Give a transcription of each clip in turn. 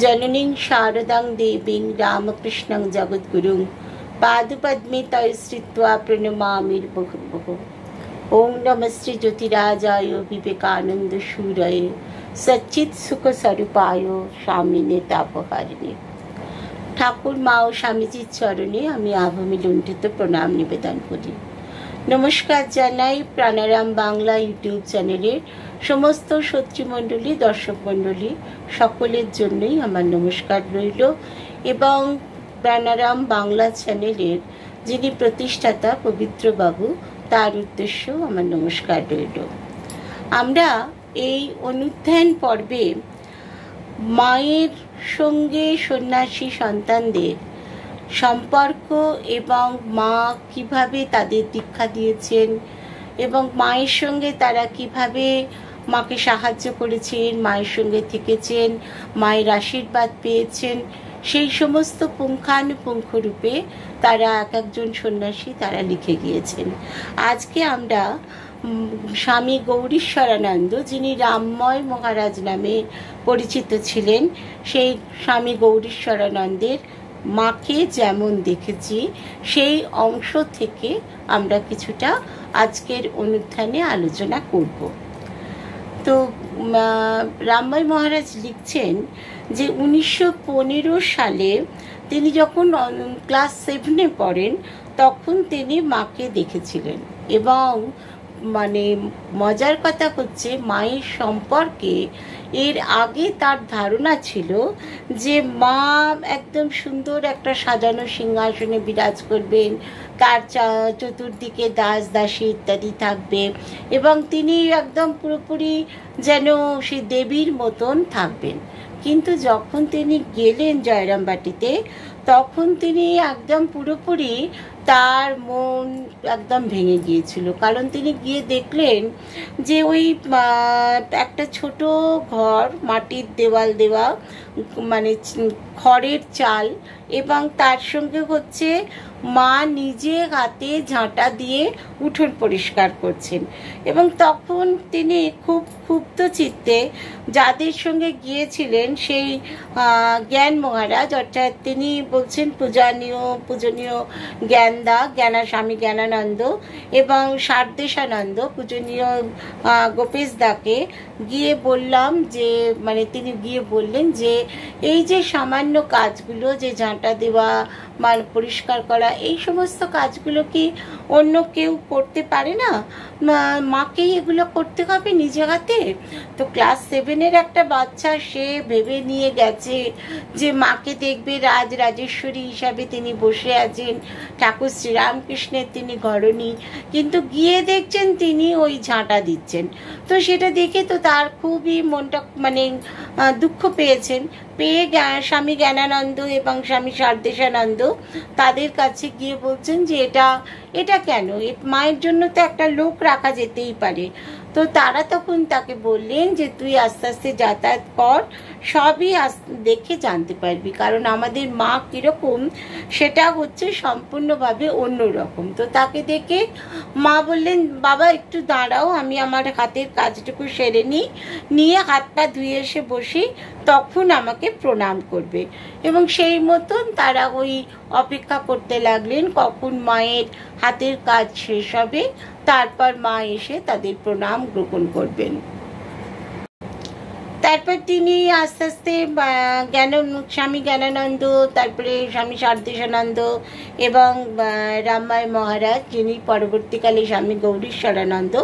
जननीं शारदां देवीं रामकृष्णं जगद्गुरुं पादपद्मे तयश्रित्वा प्रणमामि मुहुर्मुहुः। ओं नमः श्री ज्योतिराजाय विवेकानंद सूरये सच्चित सुख स्वरूपाय स्वामिने तापहारिणे। ठाकुर मा ও স্বামীজির চরণে আমি আভূমি লুণ্ঠিত প্রণাম নিবেদন করি। নমস্কার জানাই প্রাণারাম বাংলা ইউটিউব চ্যানেলের সমস্ত শত্রুমণ্ডলী, দর্শক মণ্ডলী সকলের জন্যই আমার নমস্কার রইল এবং প্রাণারাম বাংলা চ্যানেলের যিনি প্রতিষ্ঠাতা পবিত্র বাবু তার উদ্দেশ্যেও আমার নমস্কার রইল। আমরা এই অনুধ্যান পর্বে মায়ের সঙ্গে সন্ন্যাসী সন্তানদের সম্পর্ক এবং মা কিভাবে তাদের দীক্ষা দিয়েছেন এবং মায়ের সঙ্গে তারা কিভাবে মাকে সাহায্য করেছেন, মায়ের সঙ্গে থেকেছেন, মায়ের আশীর্বাদ পেয়েছেন, সেই সমস্ত পুঙ্খানুপুঙ্খ রূপে তারা এক একজন সন্ন্যাসী তারা লিখে গিয়েছেন। আজকে আমরা স্বামী গৌরীশ্বরানন্দ, যিনি রামময় মহারাজ নামে পরিচিত ছিলেন, সেই স্বামী গৌরীশ্বরানন্দের মাকে যেমন দেখেছি সেই অংশ থেকে আমরা কিছুটা আজকের অনুষ্ঠানে আলোচনা করব। তো রামময় মহারাজ লিখছেন যে 1915 সালে তিনি যখন ক্লাস 7-এ পড়েন তখন তিনি মাকে দেখেছিলেন এবং মজার কথা হচ্ছে মায়ের সম্পর্কে এর আগে তার ধারণা ছিল যে মা একদম সুন্দর একটা সাজানো সিংহাসনে বিরাজ করবেন, তার চতুর্দিকে দাস দাসী ইত্যাদি থাকবে এবং তিনি একদম পুরোপুরি যেন সেই দেবীর মতন থাকবেন। কিন্তু যখন তিনি গেলেন জয়রামবাটিতে তখন তিনি একদম পুরোপুরি তার মন একদম ভেঙে গিয়েছিল, কারণ তিনি গিয়ে দেখলেন যে ওই একটা ছোট ঘর, মাটির দেওয়াল দেওয়া, খড়ের চাল এবং তার সঙ্গে হচ্ছে মা নিজে হাতে ঝাঁটা দিয়ে উঠোন পরিষ্কার করছেন এবং তখন তিনি খুব ক্ষুব্ধ চিত্তে যাদের সঙ্গে গিয়েছিলেন সেই জ্ঞান মহারাজ, অর্থাৎ তিনি বলছেন পূজনীয় স্বামী জ্ঞানানন্দ এবং সারদেশানন্দ পূজনীয় গোপেশ দাকে গিয়ে বললাম যে তিনি গিয়ে বললেন যে এই যে সামান্য কাজগুলো, যে ঝাঁটা দেওয়া, পরিষ্কার করা, এই সমস্ত কাজগুলো কি অন্য কেউ করতে পারে না? মাকেই এগুলো করতে হবে নিজে হাতে। তো ক্লাস 7-এর একটা বাচ্চা, সে ভেবে নিয়ে গেছে যে মাকে দেখবে রাজরাজেশ্বরী হিসাবে তিনি বসে আছেন, ঠাকুর শ্রীরামকৃষ্ণের তিনি ঘরণী, কিন্তু গিয়ে দেখছেন তিনি ওই ঝাঁটা দিচ্ছেন। তো সেটা দেখে তো তার খুবই মনটা দুঃখ পেয়েছেন। পেয়ে স্বামী জ্ঞানানন্দ এবং স্বামী সারদেশানন্দ তাদের কাছে গিয়ে বলছেন যে এটা কেন, মায়ের জন্য তো একটা লোক রাখা যেতেই পারে। তো তারা তখন তাকে বললেন যে তুই আস্তে আস্তে যাতায়াত কর, সবই দেখে জানতে পারবি, কারণ আমাদের মা কিরকম সেটা হচ্ছে সম্পূর্ণভাবে অন্যরকম। তো তাকে দেখে মা বললেন, বাবা একটু দাঁড়াও, আমি আমার হাতের কাজটুকু সেরে নিয়ে হাত পা ধুয়ে এসে বসি, তখন আমাকে প্রণাম করবে। এবং সেই মতন তারা ওই অপেক্ষা করতে লাগলেন কখন মায়ের হাতের কাজ শেষ হবে, তারপর মা এসে তাদের প্রণাম গ্রহণ করবেন। তারপর তিনি আস্তে আস্তে স্বামী জ্ঞানানন্দ, তারপরে স্বামী সারদেশানন্দ এবং রামময় মহারাজ, যিনি পরবর্তীকালে স্বামী গৌরীশ্বরানন্দ,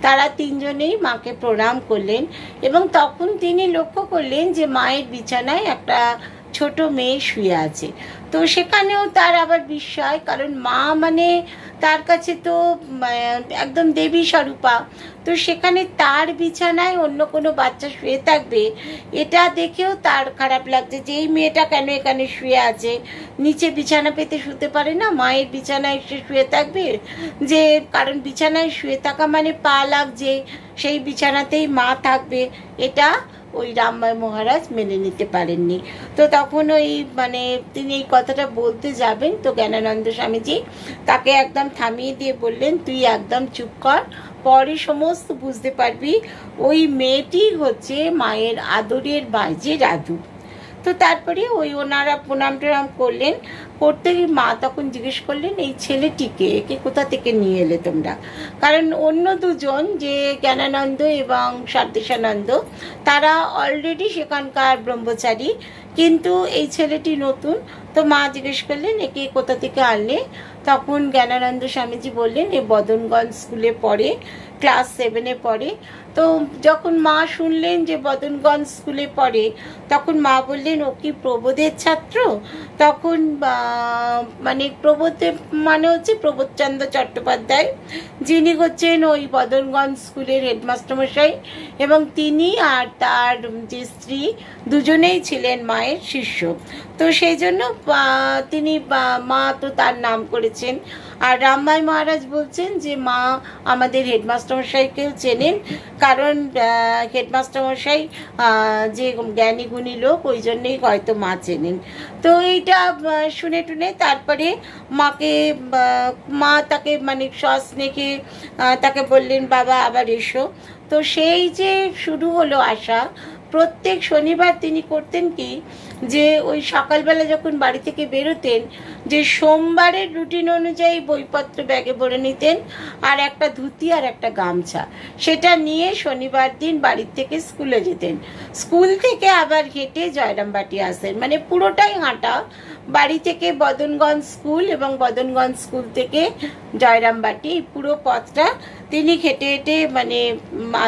তারা তিনজনেই মাকে প্রণাম করলেন এবং তখন তিনি লক্ষ্য করলেন যে মায়ের বিছানায় একটা ছোট মেয়ে শুয়ে আছে। তো সেখানেও তার আবার বিস্ময়, কারণ মা তার কাছে তো একদম দেবী স্বরূপা, তো সেখানে তার বিছানায় অন্য কোনো বাচ্চা শুয়ে থাকবে এটা দেখেও তার খারাপ লাগছে যে এই মেয়েটা কেন এখানে শুয়ে আছে, নিচে বিছানা পেতে শুতে পারে না, মায়ের বিছানায় সে শুয়ে থাকবে, যে কারণ বিছানায় শুয়ে থাকা পা লাগছে, সেই বিছানাতেই মা থাকবে, এটা ওই রামময় মহারাজ মেনে নিতে পারেননি। তো তখন ওই তিনি এই কথাটা বলতে যাবেন, তো জ্ঞানানন্দ স্বামীজি তাকে একদম থামিয়ে দিয়ে বললেন, তুই একদম চুপ কর, পরে সমস্ত বুঝতে পারবি, ওই মেয়েটি হচ্ছে মায়ের আদরের বাইজে রাধু। তো তারপরে ওই ওনারা প্রণাম টনাম করলেন, করতে গিয়ে মা তখন জিজ্ঞেস করলেন এই ছেলেটিকে একে কোথা থেকে নিয়ে এলে তোমরা। কারণ অন্য দুজন যে জ্ঞানানন্দ এবং সার্দেশানন্দ তারা অলরেডি সেখানকার ব্রহ্মচারী, কিন্তু এই ছেলেটি নতুন। তো মা জিজ্ঞেস করলেন একে কোথা থেকে আনলে। তখন জ্ঞানানন্দ স্বামীজি বললেন এ বদনগঞ্জ স্কুলে পড়ে, ক্লাস 7-এ পড়ে। তো যখন মা শুনলেন যে বদনগঞ্জ স্কুলে পড়ে, তখন মা বললেন ও কি প্রবোধের ছাত্র। তখন মানে প্রবোধের মানে হচ্ছে প্রবোধচন্দ্র চট্টোপাধ্যায়, যিনি হচ্ছেন ওই বদনগঞ্জ স্কুলের হেডমাস্টারমশাই, এবং তিনি আর তার যে স্ত্রী দুজনেই ছিলেন মায়ের শিষ্য। তো সেই জন্য তিনি মা তো তার নাম করেছেন। আর রামমাই মহারাজ বলছেন যে মা আমাদের হেডমাস্টারমশাইকেও চেনেন, কারণ হেডমাস্টারমশাই যে জ্ঞানী গুণী লোক, ওই জন্যই হয়তো মা চেনেন। তো এইটা শুনে টুনে তারপরে মা তাকে মানে সস্নেহে তাকে বললেন বাবা আবার এসো। তো সেই যে শুরু হলো আসা, প্রত্যেক শনিবার তিনি করতেন কি, যে ওই সকালবেলা যখন বাড়ি থেকে বেরোতেন, যে সোমবারের রুটিন অনুযায়ী বইপত্র ব্যাগে ভরে নিতেন, আর একটা ধুতি আর একটা গামছা, সেটা নিয়ে শনিবার দিন বাড়ির থেকে স্কুলে যেতেন। স্কুল থেকে আবার হেঁটে জয়রামবাটি আসতেন, মানে পুরোটাই হাঁটা, বাড়ি থেকে বদনগঞ্জ স্কুল এবং বদনগঞ্জ স্কুল থেকে জয়রামবাটি, পুরো পথটা তিনি হেঁটে হেঁটে মানে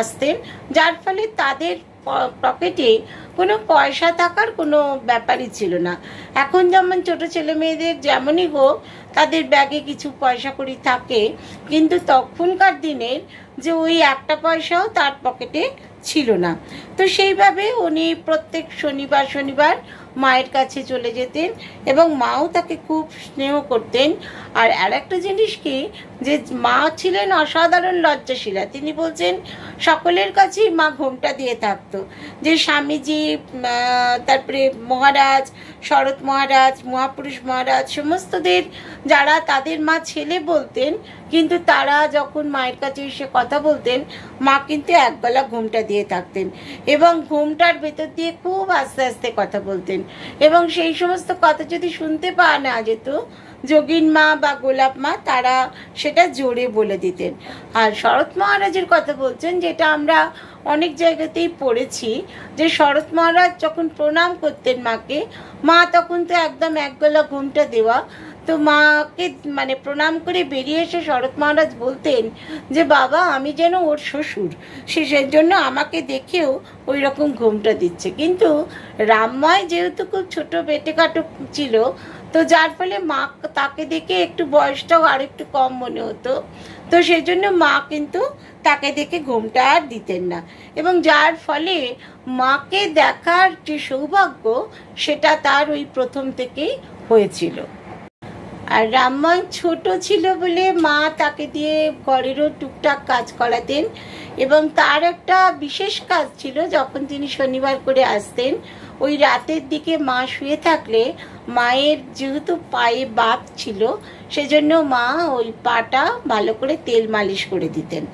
আসতেন। যার ফলে তাদের পকেটে কোনো পয়সা থাকার কোনো ব্যাপারই ছিল না। এখন যেমন ছোট ছেলে মেয়েদের যেমনই হোক তাদের ব্যাগে কিছু পয়সা কড়ি থাকে, কিন্তু তখনকার দিনের যে ওই একটা পয়সাও তার পকেটে ছিল না। তো সেইভাবে উনি প্রত্যেক শনিবার মায়ের কাছে চলে যেতেন, এবং মাও তাকে খুব স্নেহ করতেন। আর একটা জিনিস কি, যে মা ছিলেন অসাধারণ লজ্জাশীলা। তিনি বলছেন সকলের কাছেই মা ঘোমটা দিয়ে থাকতো, যে স্বামীজি, তারপরে মহারাজ, শরৎ মহারাজ, মহাপুরুষ মহারাজ, সমস্তদের যারা তাদের মা ছেলে বলতেন, কিন্তু তারা যখন মায়ের কাছে এসে কথা বলতেন, মা কিন্তু এক গলা ঘোমটা দিয়ে থাকতেন, এবং ঘোমটার ভেতর দিয়ে খুব আস্তে আস্তে কথা বলতেন। এবং সেই সমস্ত কথা যদি শুনতে পাওয়া না যেত, যোগিন মা বা গোলাপ মা তারা সেটা জোরে বলে দিতেন। আর শরৎ মহারাজের কথা বলছেন, যেটা আমরা অনেক জায়গাতেই পড়েছি, যে শরৎ মহারাজ যখন প্রণাম করতেন মাকে, মা তখন তো একদম এক গলা ঘোমটা দেওয়া। তো মাকে মানে প্রণাম করে বেরিয়ে এসে শরৎ মহারাজ বলতেন যে বাবা আমি যেন ওর শ্বশুর, সেই জন্য আমাকে দেখেও ওই রকম ঘোমটা দিচ্ছে। কিন্তু রামময় যেহেতু খুব ছোট বেটেকাটো ছিল, তো যার ফলে মা তাকে দেখে একটু বয়সটাও আর একটু কম মনে হতো। তো সেই জন্য মা কিন্তু তাকে দেখে ঘোমটা আর দিতেন না, এবং যার ফলে মাকে দেখার যে সৌভাগ্য সেটা তার ওই প্রথম থেকেই হয়েছিল। আর রামময় ছোট ছিল বলে মা তাকে দিয়ে ঘরেরও টুকটাক কাজ করাতেন। এবং তার একটা বিশেষ কাজ ছিল, যখন তিনি শনিবার করে আসতেন, ওই রাতের দিকে মা শুয়ে থাকলে মায়ের যেহেতু পায়ে বাত ছিল, সেজন্য মা ওই পাটা ভালো করে তেল মালিশ করে দিতেন।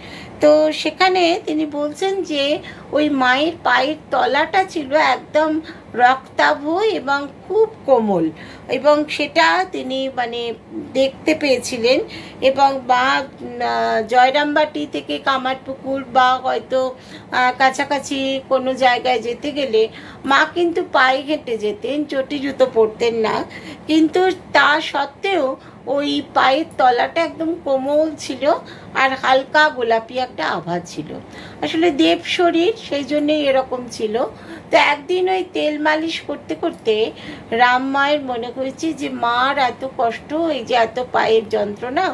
তো সেখানে তিনি বলছেন যে ওই মায়ের পায়ের তলাটা ছিল একদম রক্তাভ এবং খুব কোমল, এবং সেটা তিনি মানে দেখতে পেয়েছিলেন। এবং বা জয়রামবাটি থেকে কামারপুকুর বা হয়তো কাছাকাছি কোনো জায়গায় যেতে গেলে মা কিন্তু পায়ে হেঁটে যেতেন, চটি জুতো পরতেন না, কিন্তু তা সত্ত্বেও ওই পায়ের তলাটা একদম কোমল ছিল আর হালকা গোলাপি একটা আভা ছিল। আসলে দেব শরীর, সেই জন্যই এরকম ছিল। তো একদিন ওই তেল মালিশ করতে করতে রামমায়ের মনে হয়েছে যে মার এত কষ্ট, এই যে এত পায়ের যন্ত্রণা,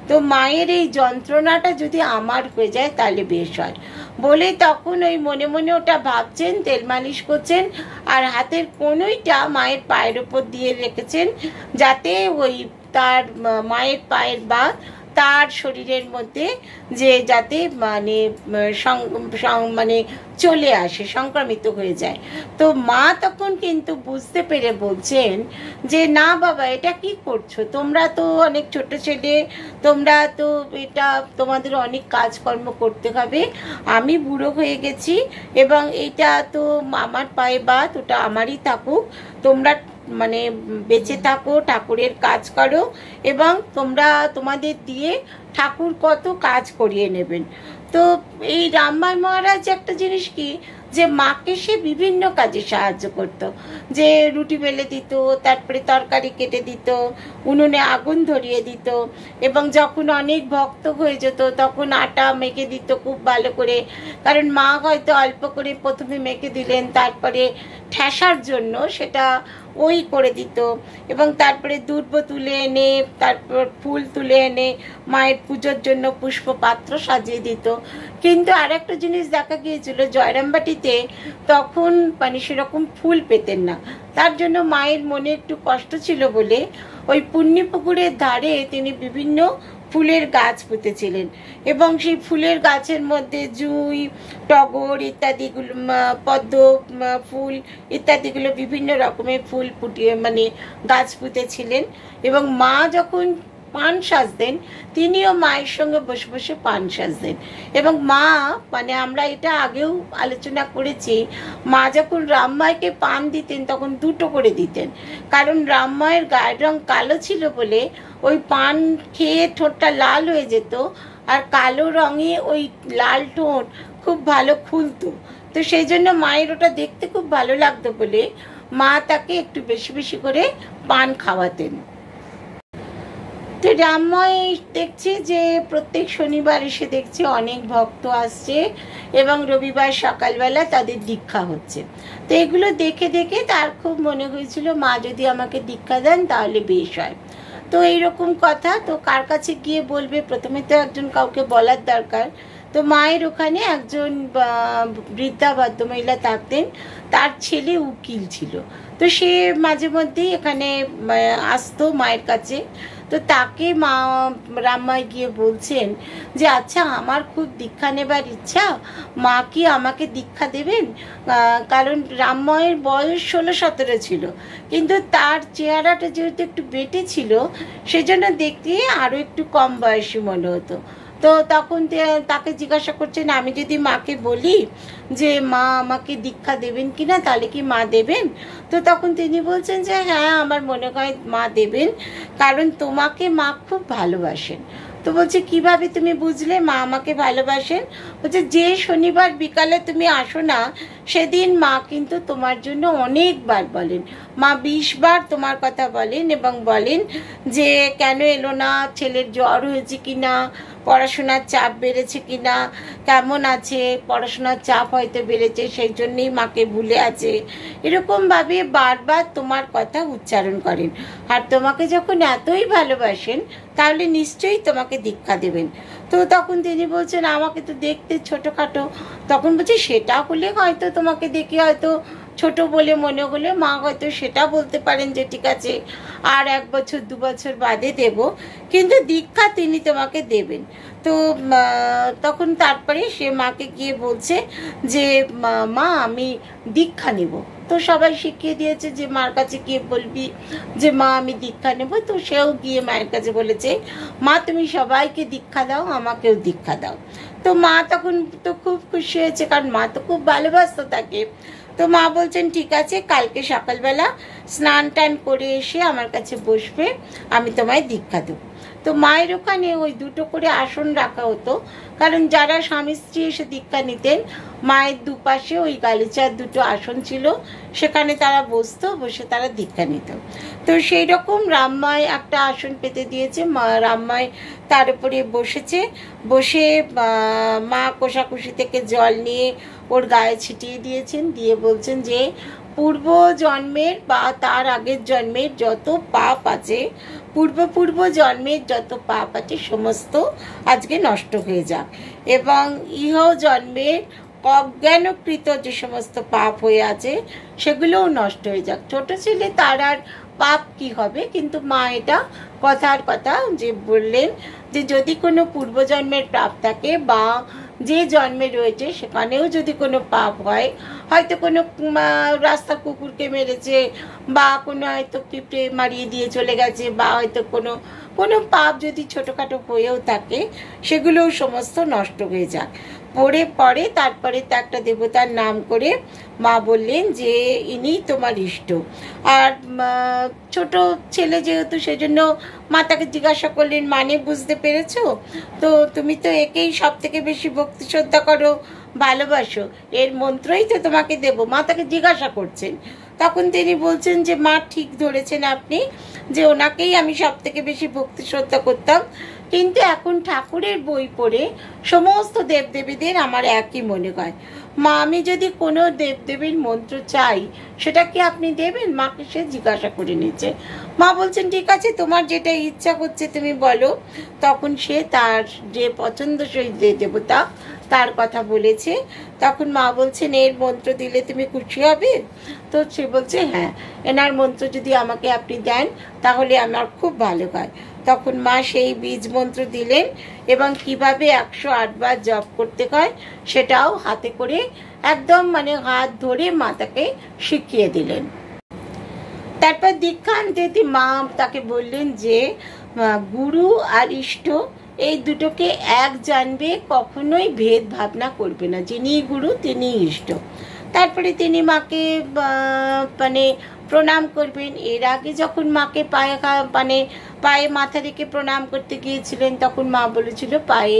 তো মায়ের এই যন্ত্রণাটা যদি আমার হয়ে যায় তাহলে বেশ হয় বলে তখন ওই মনে মনে ওটা ভাবছেন, তেল মালিশ করছেন, আর হাতের কনুইটা মায়ের পায়ের ওপর দিয়ে রেখেছেন, যাতে ওই তার মায়ের পায়ের বাত তার শরীরের মধ্যে যে যাতে মানে মানে চলে আসে, সংক্রামিত হয়ে যায়। তো মা তখন কিন্তু বুঝতে পেরে বলছেন যে না বাবা, এটা কি করছো, তোমরা তো অনেক ছোট ছেলে, তোমরা তো এটা তোমাদের অনেক কাজকর্ম করতে হবে, আমি বুড়ো হয়ে গেছি এবং এটা তো আমার পায়ে বাত, ওটা আমারই থাকুক, তোমরা মানে বেঁচে থাকো, ঠাকুরের কাজ করো এবং তোমরা তোমাদের দিয়ে ঠাকুর কত কাজ করিয়ে নেবেন। তো এই রামমাই মহারাজ একটা জিনিস কি, যে মাকে সে বিভিন্ন কাজে সাহায্য করত, যে রুটি বেলে দিত, তারপরে তরকারি কেটে দিত, উনুনে আগুন ধরিয়ে দিত, এবং যখন অনেক ভক্ত হয়ে যেত তখন আটা মেখে দিত খুব ভালো করে, কারণ মা হয়তো অল্প করে প্রথমে মেখে দিলেন, তারপরে ঠেসার জন্য সেটা ওই করে দিত, এবং তারপরে দুর্ব তুলে এনে, তারপর ফুল তুলে এনে মায়ের পুজোর জন্য পুষ্প পাত্র সাজিয়ে দিত। কিন্তু আর একটা জিনিস দেখা গিয়েছিল, জয়রামবাটিতে তখন মানে সেরকম ফুল পেতেন না, তার জন্য মায়ের মনে একটু কষ্ট ছিল বলে ওই পুণ্যি পুকুরের ধারে তিনি বিভিন্ন ফুলের গাছ পুঁতেছিলেন, এবং সেই ফুলের গাছের মধ্যে জুঁই, টগর ইত্যাদিগুলো, পদ্ম ফুল ইত্যাদিগুলো বিভিন্ন রকমের ফুল ফুটিয়ে মানে গাছ পুঁতেছিলেন। এবং মা যখন পান সাজতেন তিনিও মায়ের সঙ্গে বসে বসে পান সাজতেন। এবং মা মানে আমরা এটা আগেও আলোচনা করেছি, মা যখন রামমাইকে পান দিতেন তখন দুটো করে দিতেন, কারণ রামমায়ের গায়ের রং কালো ছিল বলে ওই পান খেয়ে ঠোঁটটা লাল হয়ে যেত, আর কালো রঙে ওই লাল ঠোঁট খুব ভালো খুলতো। তো সেই জন্য মায়ের ওটা দেখতে খুব ভালো লাগতো বলে মা তাকে একটু বেশি বেশি করে পান খাওয়াতেন। তো রামময় দেখছি যে প্রত্যেক শনিবার এসে দেখছি অনেক ভক্ত আসছে এবং রবিবার সকালবেলা তাদের দীক্ষা হচ্ছে। তো এগুলো দেখে দেখে তার খুব মনে হয়েছিল মা যদি আমাকে দীক্ষা দেন তাহলে বেশ হয়। তো এইরকম কথা, তো কার কাছে গিয়ে বলবে, প্রথমে তো একজন কাউকে বলার দরকার। তো মায়ের ওখানে একজন বৃদ্ধা ভদ্রমহিলা থাকতেন, তার ছেলে উকিল ছিল, তো সে মাঝে মধ্যেই এখানে আসতো মায়ের কাছে। তো তাকে মা রামমাই গিয়ে বলছেন যে আচ্ছা আমার খুব দীক্ষা নেবার ইচ্ছা, মা কি আমাকে দীক্ষা দেবেন? কারণ রামমায়ের বয়স 16-17 ছিল, কিন্তু তার চেহারাটা যেহেতু একটু বেটে ছিল সেজন্য দেখতে আরও একটু কম বয়সী মনে হতো। তো তখন তাকে জিজ্ঞাসা করছেন, আমি যদি মাকে বলি যে মা আমাকে দীক্ষা দেবেন কিনা, তাহলে কি মা দেবেন? তো তখন তিনি বলছেন যে হ্যাঁ, আমার মনে হয় মা দেবেন, কারণ তোমাকে মা খুব ভালোবাসেন। তো বলছে কিভাবে তুমি বুঝলে মা আমাকে ভালোবাসেন? বলছে যে শনিবার বিকালে তুমি আসো না সেদিন মা কিন্তু তোমার জন্য অনেকবার বলেন, মা 20 বার তোমার কথা বলেন, এবং বলেন যে কেন এলো না, ছেলের জ্বর হয়েছে কিনা, পড়াশোনার চাপ বেড়েছে কিনা, কেমন আছে, পড়াশোনার চাপ হয়তো বেড়েছে সেই জন্যেই মাকে ভুলে আছে, এরকমভাবে বারবার তোমার কথা উচ্চারণ করেন। আর তোমাকে যখন এতই ভালোবাসেন তাহলে নিশ্চয়ই তোমাকে দীক্ষা দেবেন। তো তখন তিনি বলছেন আমাকে তো দেখতে ছোটোখাটো। তখন বলছে সেটা হলে হয়তো তোমাকে দেখে হয়তো ছোট বলে মনে হলে মা হয়তো সেটা বলতে পারেন যে ঠিক আছে আর 1 বছর 2 বছর বাদে দেব, কিন্তু দীক্ষা তিনি তোমাকে দেবেন। তো তখন তারপরে সে মাকে গিয়ে বলছে যে মা আমি দীক্ষা নেব। তো সবাই শিখিয়ে দিয়েছে যে মার কাছে গিয়ে বলবি যে মা আমি দীক্ষা নেব। তো সেও গিয়ে মায়ের কাছে বলেছে মা তুমি সবাইকে দীক্ষা দাও, আমাকেও দীক্ষা দাও। তো মা তখন তো খুব খুশি হয়েছে, কারণ মা তো খুব ভালোবাসতো তাকে। তো মা বলছেন ঠিক আছে, কালকে সকালবেলা স্নান টান করে এসে আমার কাছে বসবে, আমি তোমায় দীক্ষা দেবো। তো মায়ের ওখানে ওই 2টো করে আসন রাখা হতো, কারণ যারা স্বামী স্ত্রী এসে দীক্ষা নিতেন মায়ের দুপাশে ওই গালিচার 2টো আসন ছিল, সেখানে তারা বসতো, বসে তারা দীক্ষা নিত। তো সেই রকম রামমাই একটা আসন পেতে দিয়েছে, রামমাই তার উপরে বসেছে, বসে মা কোষাকুষি থেকে জল নিয়ে ওর গায়ে ছিটিয়ে দিয়েছেন, দিয়ে বলছেন যে পূর্ব জন্মের বা তার আগের জন্মের যত পাপ আছে, পূর্ব জন্মের যত পাপ আছে সমস্ত আজকে নষ্ট হয়ে যাক, এবং ইহ জন্মের অজ্ঞানকৃত যে সমস্ত পাপ হয়ে আছে সেগুলোও নষ্ট হয়ে যাক। ছোট ছেলে তার আর পাপ কি হবে, কিন্তু মা এটা কথার কথা যে বললেন যে যদি কোনো পূর্বজন্মের পাপ থাকে বা যে জন্মে রয়েছে সেখানেও যদি কোনো পাপ হয়, হয়তো কোনো রাস্তার কুকুরকে মেরেছে বা কোনো হয়তো পিঁপড়ে মারিয়ে দিয়ে চলে গেছে বা হয়তো কোনো কোনো পাপ যদি ছোটোখাটো হয়েও থাকে সেগুলোও সমস্ত নষ্ট হয়ে যাক। পরে তারপরে তো একটা দেবতার নাম করে মা বললেন যে ইনি তোমার ইষ্ট। আর ছোট ছেলে যেহেতু সেজন্য মা তাকে জিজ্ঞাসা করলেন মানে বুঝতে পেরেছো তো, তুমি তো একেই সব থেকে বেশি ভক্তি শ্রদ্ধা করো, ভালোবাসো, এর মন্ত্রই তো তোমাকে দেবো। মা তাকে জিজ্ঞাসা করছেন, তখন তিনি বলছেন যে মা ঠিক ধরেছেন আপনি, যে ওনাকেই আমি সব থেকে বেশি ভক্তি শ্রদ্ধা করতাম, কিন্তু এখন ঠাকুরের বই পড়ে সমস্ত দেবদেবীদের আমার একই মনে হয়। মা আমি যদি কোনো দেবদেবীর মন্ত্র চাই সেটা কি আপনি দেবেন? মাকে সে জিজ্ঞাসা করে নিচ্ছে। মা বলছেন ঠিক আছে, তোমার যেটা ইচ্ছা করছে তুমি বলো। তখন সে তার যে পছন্দসই যে দেবতা তার কথা বলেছে। তখন মা বলছেন এর মন্ত্র দিলে তুমি খুশি হবে? তো সে বলছে হ্যাঁ, এনার মন্ত্র যদি আমাকে আপনি দেন তাহলে আমার খুব ভালো হয়। তখন মা সেই বীজ মন্ত্র দিলেন এবং কিভাবে 108 বার জপ করতে হয় সেটাও হাতে করে একদম মানে হাত ধরে মা তাকে শিখিয়ে দিলেন। তারপর দীক্ষান্তে মা তাকে বললেন যে গুরু আর ইষ্ট এই দুটোকে এক জানবে, কখনোই ভেদ ভাবনা করবে না, যিনি গুরু তিনি ইষ্ট। তারপরে তিনি মাকে মানে প্রণাম করবেন। এর আগে যখন মাকে পায়ে মাথা রেখে প্রণাম করতে গিয়েছিলেন তখন মা বলেছিল পায়ে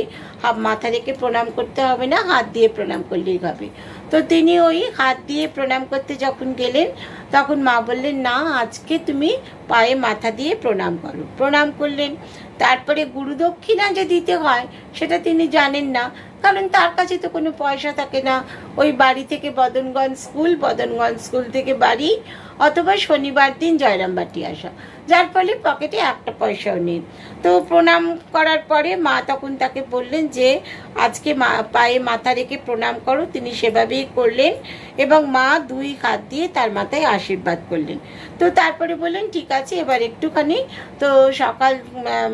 মাথা রেখে প্রণাম করতে হবে না, হাত দিয়ে প্রণাম করলেই হবে। তো তিনি ওই হাত দিয়ে প্রণাম করতে যখন গেলেন তখন মা বললেন না, আজকে তুমি পায়ে মাথা দিয়ে প্রণাম করো। প্রণাম করলেন। তারপরে গুরুদক্ষিণা যে দিতে হয় সেটা তিনি জানেন না, কারণ তার কাছে তো কোনো পয়সা থাকে না। ওই বাড়ি থেকে বদনগঞ্জ স্কুল থেকে বাড়ি, অথবা শনিবার দিন জয়রামবাটি আসা, যার ফলে পকেটে একটা পয়সাও নেই। তো প্রণাম করার পরে মা তখন তাকে বললেন যে আজকে পায়ে মাথা রেখে প্রণাম করো। তিনি সেভাবেই করলেন এবং মা 2 হাত দিয়ে তার মাথায় আশীর্বাদ করলেন। তো তারপরে বললেন ঠিক আছে, এবার একটুখানি তো সকাল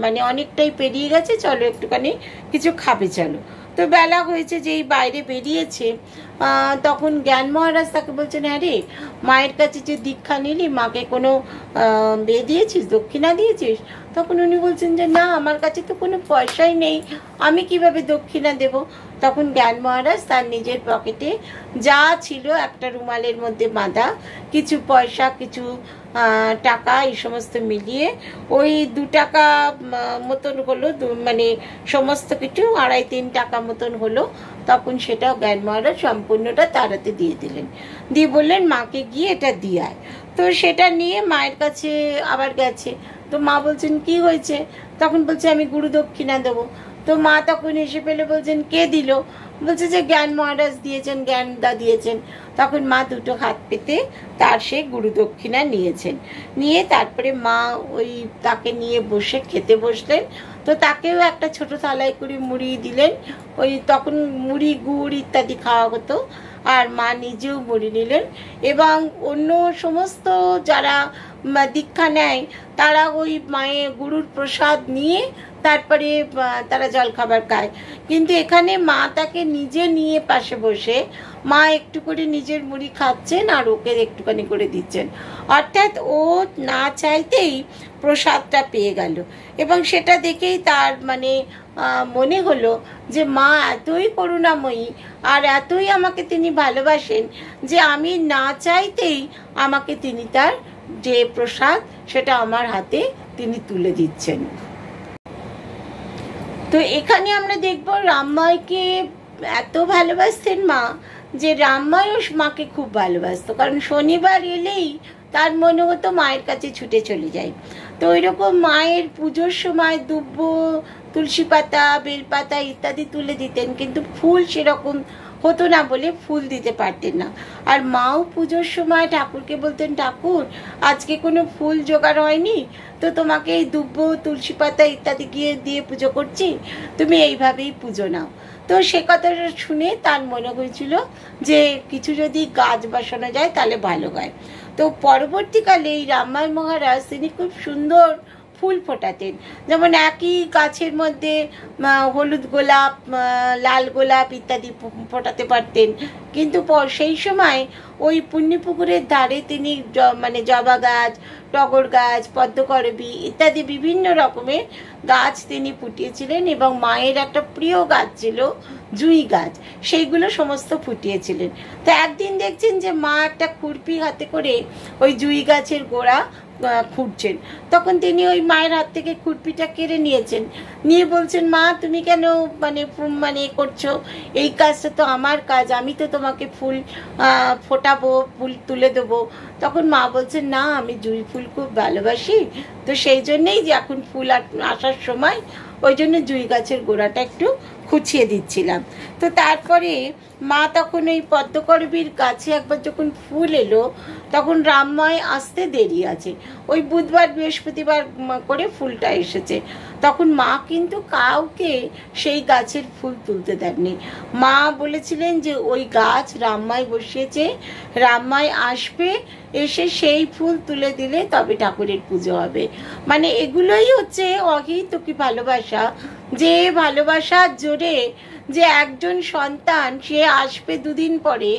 মানে অনেকটাই পেরিয়ে গেছে, চলো একটুখানি কিছু খাবে চলো। তো বেলা হয়েছে, যেই বাইরে বেরিয়েছে তখন জ্ঞান মহারাজ তাকে বলছেন হ্যাঁ রে, মায়ের কাছে যে দীক্ষা নিলি মাকে কোনো দিয়েছিস, দক্ষিণা দিয়েছিস? তখন উনি বলছেন যে না, আমার কাছে তো কোনো পয়সাই নেই, আমি কিভাবে দক্ষিণা দেব? তখন জ্ঞান মহারাজ তার নিজের পকেটে যা ছিল একটা রুমালের মধ্যে বাঁধা কিছু পয়সা, কিছু টাকা, এই সমস্ত মিলিয়ে ওই 2 টাকা মতন হলো, মানে সমস্ত কিছু 2.5-3 টাকা মতন হলো। তখন সেটা জ্ঞান মহারাজ সম্পূর্ণটা তার হাতে দিয়ে দিলেন, দিয়ে বললেন মাকে গিয়ে এটা দিয়ে আয়। তো সেটা নিয়ে মায়ের কাছে আবার গেছে। তো মা বলছেন কি হয়েছে? তখন বলছে আমি গুরু দক্ষিণা দেবো। তো মা তখন এসে পেলে বলছেন কে দিল? বলছে যে জ্ঞান মহারাজ দিয়েছেন, জ্ঞানদা দিয়েছেন। তখন মা 2 হাত পেতে তার সে গুরু দক্ষিণা নিয়েছেন। নিয়ে তারপরে মা ওই তাকে নিয়ে বসে খেতে বসলেন। তো তাকেও একটা ছোট থালায় করে মুড়ি দিলেন। ওই তখন মুড়ি গুড় ইত্যাদি খাওয়া হতো, আর মা নিজেও মুড়ি নিলেন। এবং অন্য সমস্ত যারা দীক্ষা নেয় তারা ওই মায়ের গুরুর প্রসাদ নিয়ে তারপরে তারা জলখাবার খায়। কিন্তু এখানে মা তাকে নিজে নিয়ে পাশে বসে মা একটু করে নিজের মুড়ি খাচ্ছেন আর ওকে একটুখানি করে দিচ্ছেন। অর্থাৎ ও না চাইতেই প্রসাদটা পেয়ে গেল। এবং সেটা দেখেই তার মানে মনে হলো যে মা এতই করুণাময়ী আর এতই আমাকে তিনি ভালোবাসেন যে আমি না চাইতেই আমাকে তিনি তার যে প্রসাদ সেটা আমার হাতে তিনি তুলে দিচ্ছেন। তো এখানে আমরা দেখব রামমাইকে এত ভালোবাসতেন মা, যে রামমাইও মাকে খুব ভালোবাসতো। কারণ শনিবার এলেই তার মনে হতো মায়ের কাছে ছুটে চলে যায়। তো ওইরকম মায়ের পুজোর সময় দুব্ব, তুলসী পাতা, বেলপাতা ইত্যাদি তুলে দিতেন, কিন্তু ফুল সেরকম হতো না বলে ফুল দিতে পারতেন না। আর মাও পুজোর সময় ঠাকুরকে বলতেন, ঠাকুর আজকে কোনো ফুল জোগাড় হয়নি, তো তোমাকে এই দুব্ব, তুলসী পাতা ইত্যাদি দিয়ে পুজো করছি, তুমি এইভাবেই পুজো নাও। তো সে কথাটা শুনে তার মনে হয়েছিল যে কিছু যদি গাছ বসানো যায় তাহলে ভালো হয়। তো পরবর্তীকালে এই রামমাই মহারাজ তিনি খুব সুন্দর ফুল ফোটাতেন। যেমন একই গাছের মধ্যে হলুদ গোলাপ, লাল গোলাপ ইত্যাদি ফোটাতে পারতেন। কিন্তু সেই সময় ওই পুণ্যপুকুরের ধারে তিনি মানে জবা গাছ, টগর গাছ, পদ্মকরবী ইত্যাদি বিভিন্ন রকমের গাছ তিনি ফুটিয়েছিলেন। এবং মায়ের একটা প্রিয় গাছ ছিল জুঁই গাছ, সেইগুলো সমস্ত ফুটিয়েছিলেন। তো একদিন দেখছেন যে মা একটা খুরপি হাতে করে ওই জুঁই গাছের গোড়া খুঁড়ছেন। তখন তিনি ওই মায়ের হাত থেকে খুরপিটা কেড়ে নিয়েছেন, নিয়ে বলছেন, মা তুমি কেন মানে করছো, এই কাজটা তো আমার কাজ, আমি তো তোমাকে ফুল ফোটাবো, ফুল তুলে দেবো। তখন মা বলছেন, না আমি জুঁই ফুল খুব ভালোবাসি, তো সেই জন্যেই যে এখন ফুল আসার সময় ওই জন্য জুঁই গাছের গোড়াটা একটু খুঁচিয়ে দিচ্ছিলাম। তো তারপরে মা তখন ওই পদ্মকরবীর গাছে একবার যখন ফুল এলো, তখন রামময় আসতে দেরি আছে, ওই বুধবার বৃহস্পতিবার করে ফুলটা এসেছে। তখন মা কিন্তু কাউকে সেই গাছের ফুল তুলতে দেননি। মা বলেছিলেন যে ওই গাছ রামময় বসিয়েছে, রামময় আসবে, এসে সেই ফুল তুলে দিলে তবে ঠাকুরের পুজো হবে। মানে এগুলোই হচ্ছে অহিতকি ভালোবাসা, যে ভালোবাসার জোরে যে একজন সন্তান সে আসবে দুদিন পরে,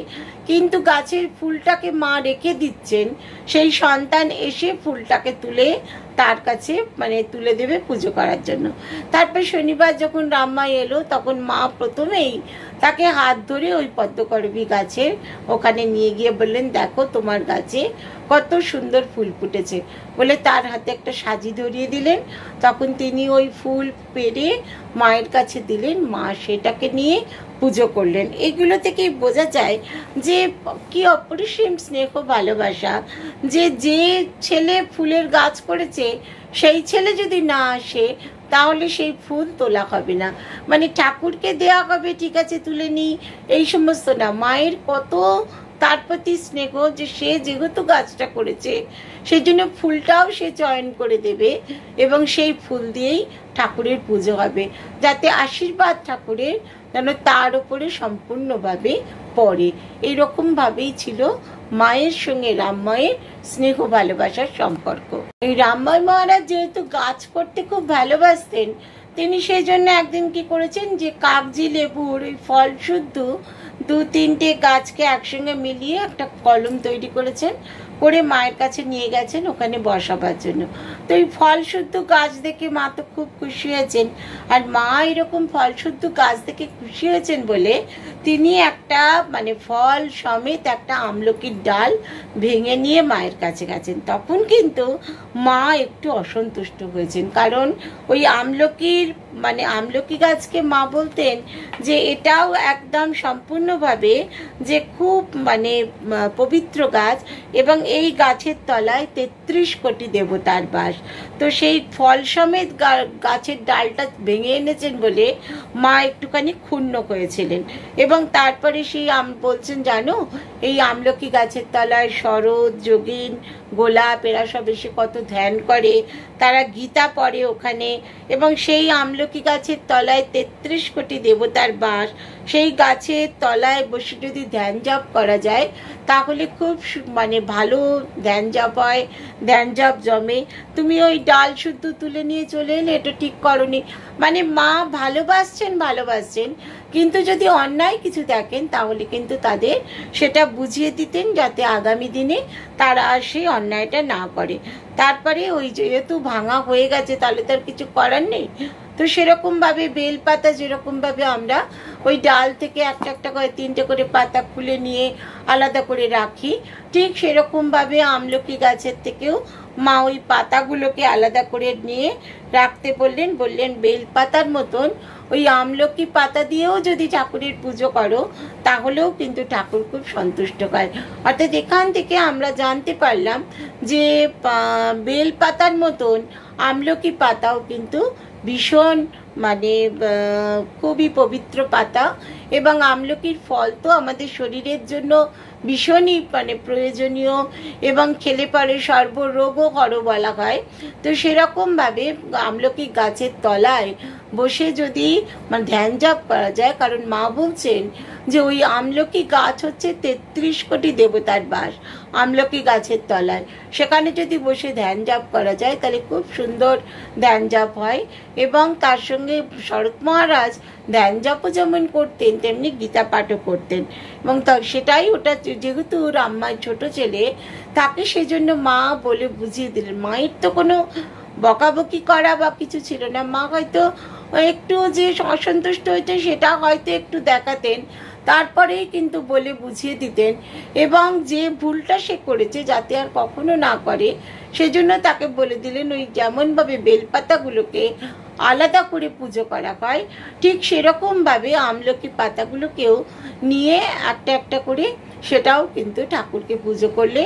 কিন্তু গাছের ফুলটাকে মা রেখে দিচ্ছেন, সেই সন্তান এসে ফুলটাকে তুলে তার কাছে মানে তুলে দেবে পুজো করার জন্য। তারপর শনিবার যখন রামমা এলো, তখন মা প্রথমেই তাকে হাত ধরে ওই পদ্মকরবী গাছের ওখানে নিয়ে গিয়ে বললেন, দেখো তোমার গাছে কত সুন্দর ফুল ফুটেছে বলে তার হাতে একটা সাজি ধরিয়ে দিলেন। তখন তিনি ওই ফুল পেড়ে মায়ের কাছে দিলেন, মা সেটাকে নিয়ে পুজো করলেন। এগুলো থেকেই বোঝা যায় যে কি অপরিসীম স্নেহ ভালোবাসা, যে ছেলে ফুলের গাছ করেছে সেই ছেলে যদি না আসে তাহলে সেই ফুল তোলা হবে না। মানে ঠাকুরকে দেয়া হবে, ঠিক আছে তুলে নিই, এই সমস্ত না। মায়ের কত তার প্রতি স্নেহ, যে সে যেহেতু গাছটা করেছে সেই জন্য ফুলটাও সে চয়ন করে দেবে এবং সেই ফুল দিয়েই ঠাকুরের পুজো হবে, যাতে আশীর্বাদ ঠাকুরের যেন তার উপরে সম্পূর্ণভাবে পড়ে। এইরকমভাবেই ছিল মায়ের সঙ্গে রামময়ের স্নেহ ভালোবাসার সম্পর্ক। এই রামময় মহারাজ যেহেতু গাছ করতে খুব ভালোবাসতেন, তিনি সেই জন্য একদিন কি করেছেন, যে কাগজি লেবুর ওই ফল শুদ্ধ 2-3টে গাছকে একসঙ্গে মিলিয়ে একটা কলম তৈরি করেছেন, করে মায়ের কাছে নিয়ে গেছেন ওখানে বসাবার জন্য। তো এই ফল শুদ্ধ গাছ দেখে মা তো খুব খুশি হয়েছেন। আর মা এরকম ফল শুদ্ধ গাছ দেখে খুশি হয়েছেন বলে তিনি একটা মানে ফল সমেত একটা আমলকির ডাল ভেঙে নিয়ে মায়ের কাছে গেছেন। তখন কিন্তু মা একটু অসন্তুষ্ট হয়েছেন, কারণ ওই আমলকি গাছকে মা বলতেন যে এটাও একদম সম্পূর্ণভাবে যে খুব মানে পবিত্র গাছ, এবং এই গাছের তলায় 33 কোটি দেবতার বাস। তো সেই ফল সমেত গাছের ডালটা ভেঙে এনেছেন বলে মা একটুখানি ক্ষুণ্ণ হয়েছিলেন। এবং তারপরে সেই বলছেন, জানো এই আমলকি গাছের তলায় শরৎ, যোগিন, গোলাপ এরা সব এসে কত ধ্যান করে, তারা গীতা পড়ে ওখানে, এবং সেই আমলকি গাছের তলায় 33 কোটি দেবতার বাস। সেই গাছের তলায় বসে যদি ধ্যান জপ করা যায় তাহলে খুব মানে ভালো ধ্যান জপ হয়, ধ্যান জপ জমে। তুমি ওই ডাল শুদ্ধ তুলে নিয়ে চলে এলে, এটা ঠিক করনি। মানে মা ভালোবাসছেন, কিন্তু যদি অন্যায় কিছু দেখেন তাহলে কিন্তু তাদের সেটা বুঝিয়ে দিতেন, যাতে আগামী দিনে তারা আর সেই অন্যায়টা না করে। তারপরে ওই যেহেতু ভাঙা হয়ে গেছে তাহলে তার কিছু করার নেই। তো সেরকমভাবে বেলপাতা যেরকমভাবে আমরা ওই ডাল থেকে একটা একটা করে 3টে করে পাতা খুলে নিয়ে আলাদা করে রাখি, ঠিক সেরকমভাবে আমলকি গাছের থেকেও মা ওই পাতাগুলোকে আলাদা করে নিয়ে রাখতে বললেন। বেলপাতার মতন ওই আমলকি পাতা দিয়েও যদি ঠাকুরের পুজো করো তাহলেও কিন্তু ঠাকুর খুব সন্তুষ্ট হয়। অর্থাৎ এখান থেকে আমরা জানতে পারলাম যে বেলপাতার মতন আমলকি পাতাও কিন্তু ভীষণ মানে খুবই পবিত্র পাতা, এবং আমলকির ফল তো আমাদের শরীরের জন্য ভীষণই মানে প্রয়োজনীয়, এবং খেলে পরে সর্বরোগও হর বলা হয়। তো সেরকমভাবে আমলকি গাছের তলায় বসে যদি মানে ধ্যান জপ করা যায়, কারণ মা বলছেন যে ওই আমলকি গাছ হচ্ছে 33 কোটি দেবতার বাস আমলকি গাছের তলায়, সেখানে যদি বসে ধ্যান জপ করা যায় তাহলে খুব সুন্দর ধ্যান জপ হয়। এবং তার সঙ্গে শরৎ মহারাজ ধ্যান জপও যেমন করতেন তেমনি গীতা পাঠও করতেন, এবং সেটাই ওটা যেহেতু রাম্মার ছোট ছেলে তাকে সেজন্য মা বলে বুঝিয়ে দিলেন। মায়ের তো কোনো বকাবকি করা বা কিছু ছিল না, মা হয়তো একটু যে অসন্তুষ্ট হয়েছে সেটা হয়তো একটু দেখাতেন, তারপরেই কিন্তু বলে বুঝিয়ে দিতেন, এবং যে ভুলটা সে করেছে যাতে আর কখনো না করে সেজন্য তাকে বলে দিলেন ওই যেমনভাবে বেলপাতাগুলোকে আলাদা করে পুজো করা হয় ঠিক সেরকমভাবে আমলকি পাতাগুলোকেও নিয়ে একটা একটা করে সেটাও কিন্তু ঠাকুরকে পুজো করলে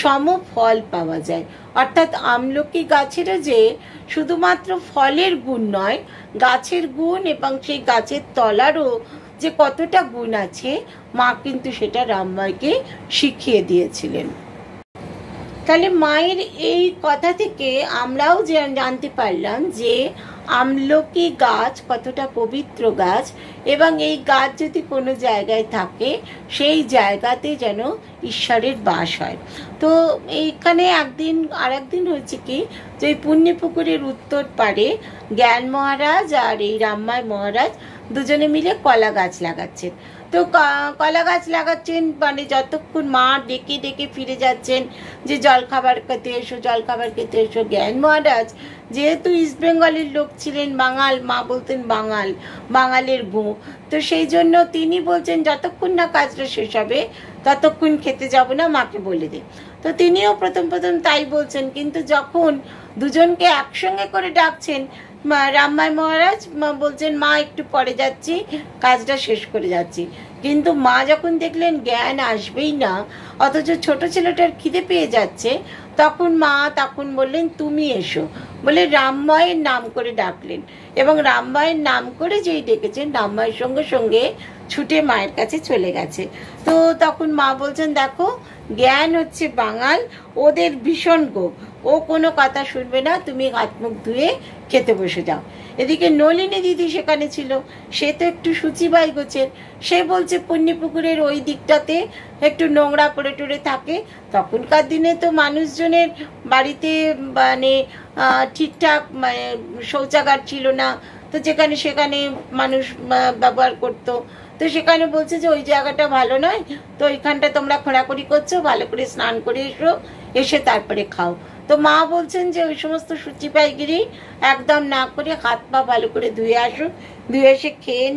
সম ফল পাওয়া যায়। অর্থাৎ আমলকি গাছেরও যে শুধুমাত্র ফলের গুণ নয়, গাছের গুণ এবং সেই গাছের তলারও যে কতটা গুণ আছে মা কিন্তু সেটা রামমাইকে শিখিয়ে দিয়েছিলেন। তাহলে মায়ের এই কথা থেকে আমরাও যে জানতে পারলাম যে আমলকি গাছ কতটা পবিত্র গাছ, এবং এই গাছ যদি কোনো জায়গায় থাকে সেই জায়গাতে যেন ঈশ্বরের বাস হয়। তো এইখানে আর একদিন হয়েছে কি যে এই পুণ্যপুকুরের উত্তর পারে জ্ঞান মহারাজ আর এই রামমাই মহারাজ দুজনে মিলে কলা গাছ লাগাচ্ছেন। তো কলা গাছ লাগাচ্ছেন মানে যতক্ষণ মা ডেকে ডেকে ফিরে যাচ্ছেন যে জলখাবার খেতে এসো, জলখাবার খেতে এসো। জ্ঞান মহারাজ যেহেতু ইস্ট বেঙ্গলের লোক ছিলেন, বাঙাল, মা বলতেন বাঙালের গো, তো সেই জন্য তিনি বলছেন যতক্ষণ না কাজটা শেষ হবে ততক্ষণ খেতে যাব না, মাকে বলে দে। তো তিনিও প্রথম তাই বলছেন, কিন্তু যখন দুজনকে একসঙ্গে করে ডাকছেন রামমাই মহারাজ বলছেন মা একটু পরে যাচ্ছি, কাজটা শেষ করে যাচ্ছি। কিন্তু মা যখন দেখলেন জ্ঞান আসবেই না, অথচ ছোট ছেলেটার খিদে পেয়ে যাচ্ছে, তখন বললেন তুমি এসো বলে রামমায়ের নাম করে ডাকলেন, এবং রামমায়ের নাম করে যেই ডেকেছেন রামমায়ের সঙ্গে সঙ্গে ছুটে মায়ের কাছে চলে গেছে। তো তখন মা বলছেন দেখো জ্ঞান হচ্ছে বাঙাল, ওদের ভীষণ গোপ, ও কোনো কথা শুনবে না, তুমি হাত মুখ ধুয়ে খেতে বসে যাও। এদিকে নলিনী দিদি সেখানে ছিল, সে তো একটু শুচিবাই গোছের, সে বলছে পুণ্যপুকুরের ওই দিকটাতে একটু নোংরা পড়ে টড়ে থাকে। তখনকার দিনে তো মানুষজনের বাড়িতে মানে ঠিকঠাক মানে শৌচাগার ছিল না, তো যেখানে সেখানে মানুষ ব্যবহার করতো। তো সেখানে বলছে যে ওই জায়গাটা ভালো নয়, তো ওইখানটা তোমরা খোঁড়াখুড়ি করছো, ভালো করে স্নান করে এসে তারপরে খাও। তো মা বলছেন যে ওই সমস্ত শুচিপাইগিরি একদম না করে হাত পা ভালো করে ধুয়ে আসুক, ধুয়ে এসে খেয়ে